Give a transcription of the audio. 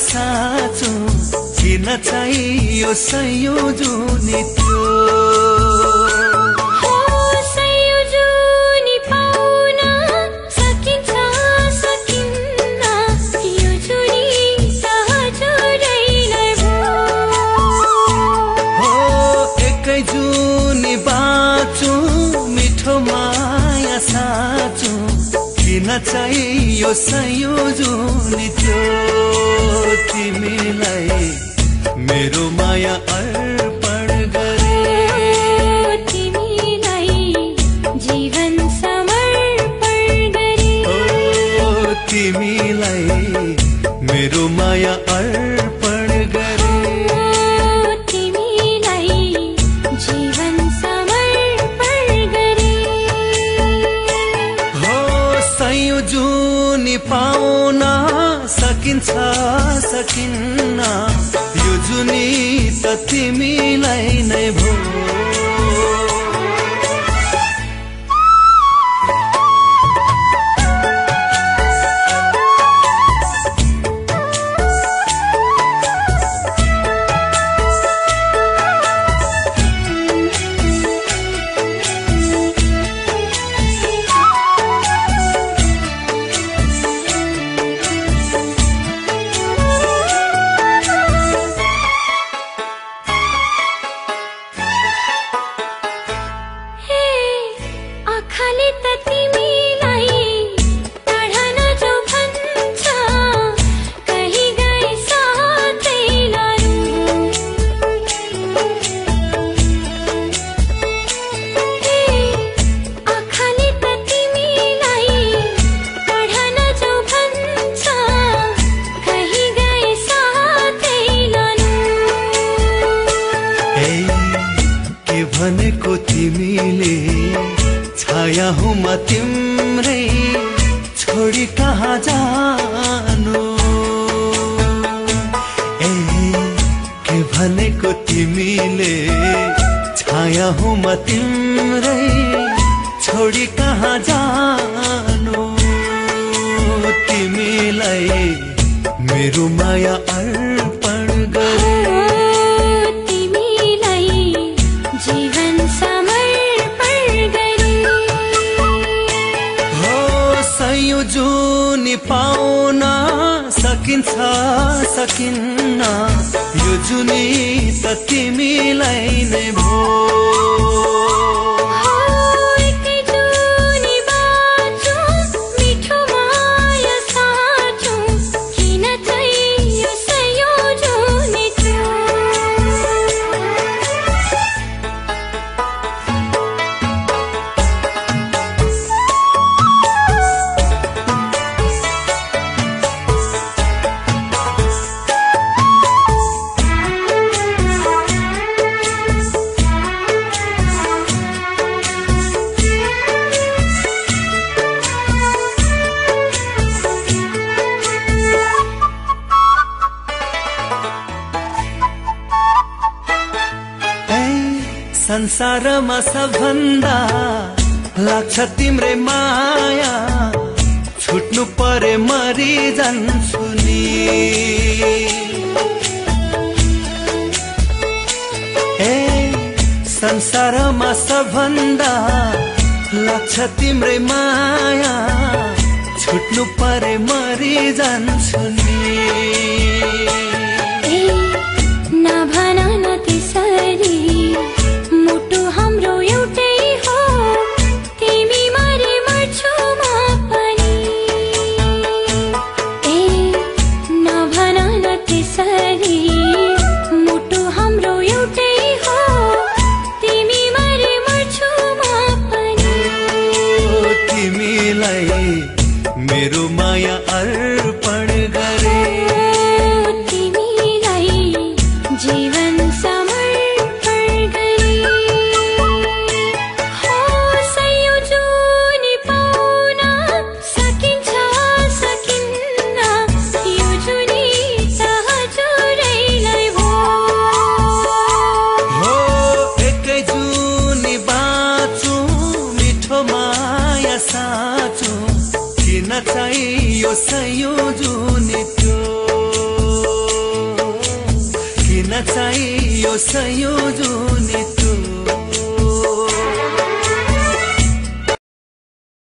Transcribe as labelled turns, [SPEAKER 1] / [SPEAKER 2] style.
[SPEAKER 1] साँचो किन चाहियो सयौं जुनी त्यो चाहियो सयौं जुनी त्यो तिमीलाई मेरो माया अर्पण गरे
[SPEAKER 2] तिमीलाई जीवन समर्पण गरे
[SPEAKER 1] तिमीलाई मेरो माया अर्पण गरे
[SPEAKER 2] तिमीलाई जीवन समर्पण गरे
[SPEAKER 1] हो सयौं जुनी पाउन सकिन्छ सकिन्न यो जुनी त तिमीलाई नै भो भनेको तिमीले छाया हुँ म तिम्रै छोडी कहाँ जानु ए के भनेको तिमीले छाया हुँ म तिम्रै छोडी कहाँ जानु तिमीलाई मेरो माया अर्पण गरे
[SPEAKER 2] जीवन समर्पण गरे
[SPEAKER 1] हो सयौं जुनी पाउन सकिन्छ सकिन्न यो जुनी त तिमीलाई नै भो संसारमा सबभन्दा लाग्छ तिम्रै माया छुट्नु परे मरि जान्छु नि ए संसारमा सबभन्दा लाग्छ तिम्रै माया छुट्नु परे मरि जान्छु नि
[SPEAKER 2] नभन न त्यसरी मुटु हाम्रो एउटै हो तिमी मरे मर्छु म पनि ए नभन न त्यसरी मुटु हाम्रो एउटै हो तिमी मरे मर्छु म पनि
[SPEAKER 1] तिमीलाई मेरो माया अर्पण गरे
[SPEAKER 2] जीवन समर्पण गरे हो सयौं जुनी पाउन सकिन्छ सकिन्न यो जुनी त हजुरैलाई भो
[SPEAKER 1] हो एकै जुनी बाँचु मिठो माया साँचो किन चाहियो सयौं जुनी त्यो चाहियो सयो जुनी